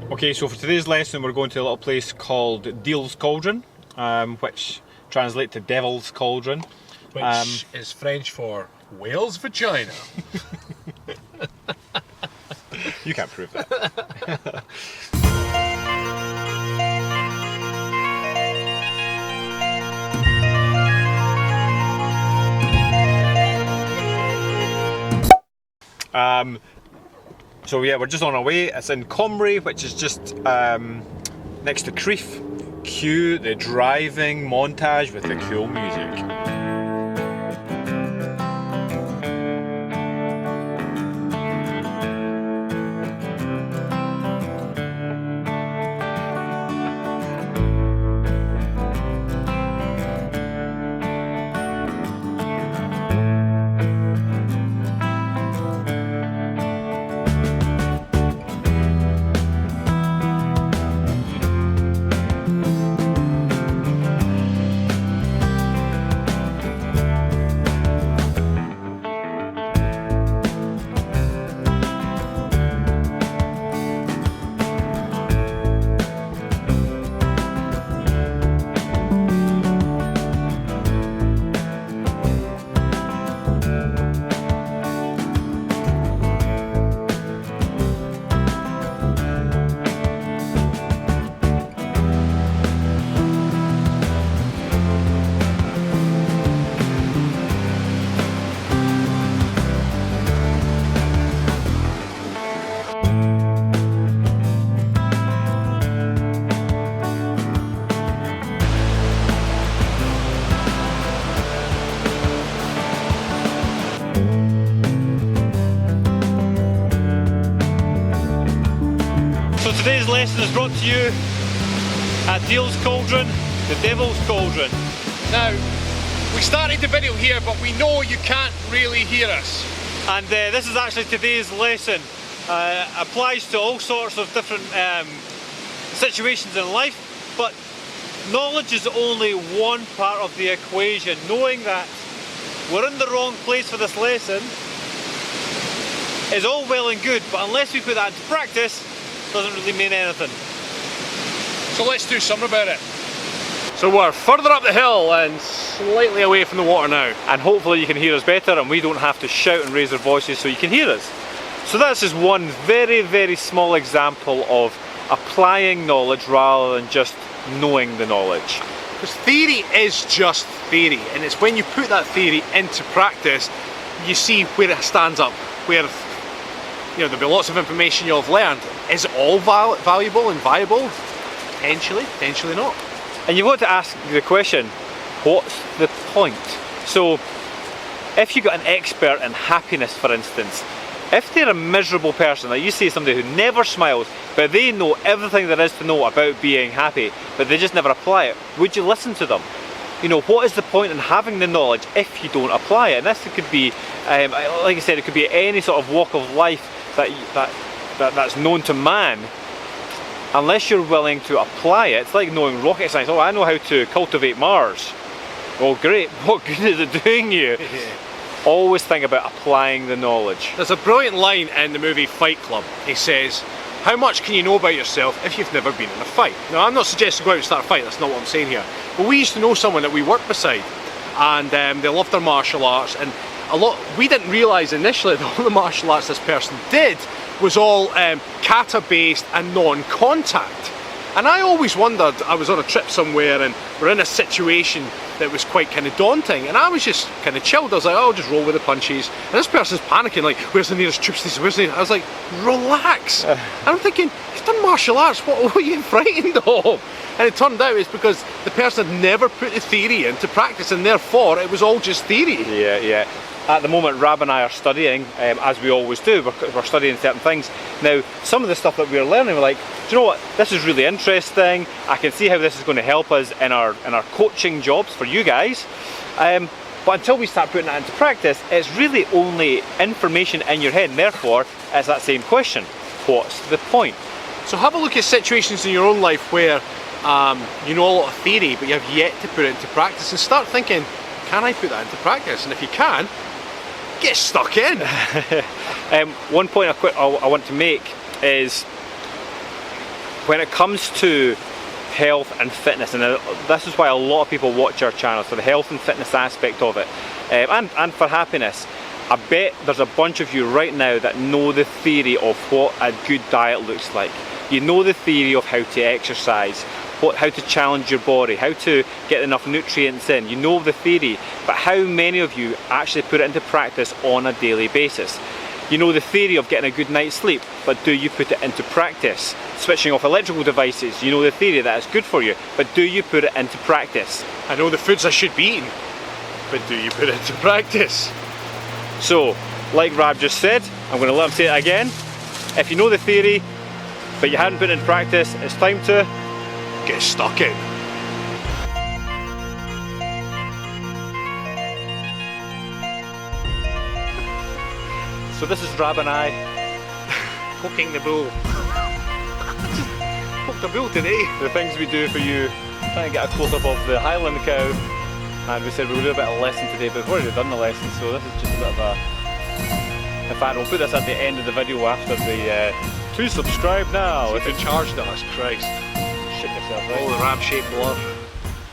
Okay, so for today's lesson we're going to a little place called Deil's Cauldron, which translates to Devil's Cauldron. Which is French for whale's vagina. You can't prove that. So yeah, we're just on our way. It's in Comrie, which is just next to Crieff. Cue the driving montage with the cool music. So today's lesson is brought to you at Deil's Cauldron, the Devil's Cauldron. Now, we started the video here, but we know you can't really hear us. And this is actually today's lesson. Applies to all sorts of different situations in life, but knowledge is only one part of the equation. Knowing that we're in the wrong place for this lesson is all well and good, but unless we put that into practice, doesn't really mean anything. So let's do something about it. So we're further up the hill and slightly away from the water now. And hopefully you can hear us better and we don't have to shout and raise our voices so you can hear us. So that's just one very, very small example of applying knowledge rather than just knowing the knowledge. Because theory is just theory, and it's when you put that theory into practice, you see where it stands up, where there'll be lots of information you'll have learned. Is it all valuable and viable? Potentially, potentially not. And you've got to ask the question, what's the point? So if you got an expert in happiness, for instance, if they're a miserable person, like you see somebody who never smiles, but they know everything there is to know about being happy, but they just never apply it, would you listen to them? You know, what is the point in having the knowledge if you don't apply it? And this could be, like I said, it could be any sort of walk of life that's known to man. Unless you're willing to apply it, it's like knowing rocket science. Oh, I know how to cultivate Mars. Well, great, what good is it doing you? Always think about applying the knowledge. There's a brilliant line in the movie Fight Club. He says, how much can you know about yourself if you've never been in a fight? Now, I'm not suggesting go out and start a fight, that's not what I'm saying here. But we used to know someone that we worked beside, and they loved their martial arts, and we didn't realise initially that all the martial arts this person did was all kata based and non-contact. And I always wondered, I was on a trip somewhere and we're in a situation that was quite kind of daunting, and I was just kind of chilled. I was like, oh, I'll just roll with the punches. And this person's panicking, like, where's the nearest tube station, where's the... I was like, relax. And I'm thinking, he's done martial arts, what are you frightened of? And it turned out it's because the person had never put the theory into practice, and therefore it was all just theory. Yeah. At the moment, Rab and I are studying, as we always do, we're studying certain things. Now, some of the stuff that we're learning, we're like, do you know what, this is really interesting, I can see how this is going to help us in our coaching jobs for you guys. But until we start putting that into practice, it's really only information in your head, and therefore, it's that same question, what's the point? So have a look at situations in your own life where you know a lot of theory, but you have yet to put it into practice, and start thinking, can I put that into practice? And if you can, get stuck in. One point I want to make is when it comes to health and fitness, and this is why a lot of people watch our channel, for the health and fitness aspect of it, and for happiness, I bet there's a bunch of you right now that know the theory of what a good diet looks like. You know the theory of how to exercise, how to challenge your body, how to get enough nutrients in. You know the theory, but how many of you actually put it into practice on a daily basis? You know the theory of getting a good night's sleep, but do you put it into practice? Switching off electrical devices, you know the theory that it's good for you, but do you put it into practice? I know the foods I should be eating, but do you put it into practice? So, like Rab just said, I'm going to let him say it again. If you know the theory, but you hadn't put it in practice, it's time to get stuck in. So this is Rab and I Poking the bull. Poked the bull today. the things we do for you, trying to get a close-up of the Highland cow, and we said we would do a bit of lesson today, but we've already done the lesson, so this is just a bit of a... In fact, we'll put this at the end of the video after the to subscribe now. If you charged us, Christ. Shit yourself, right? All the Rab-shaped blur.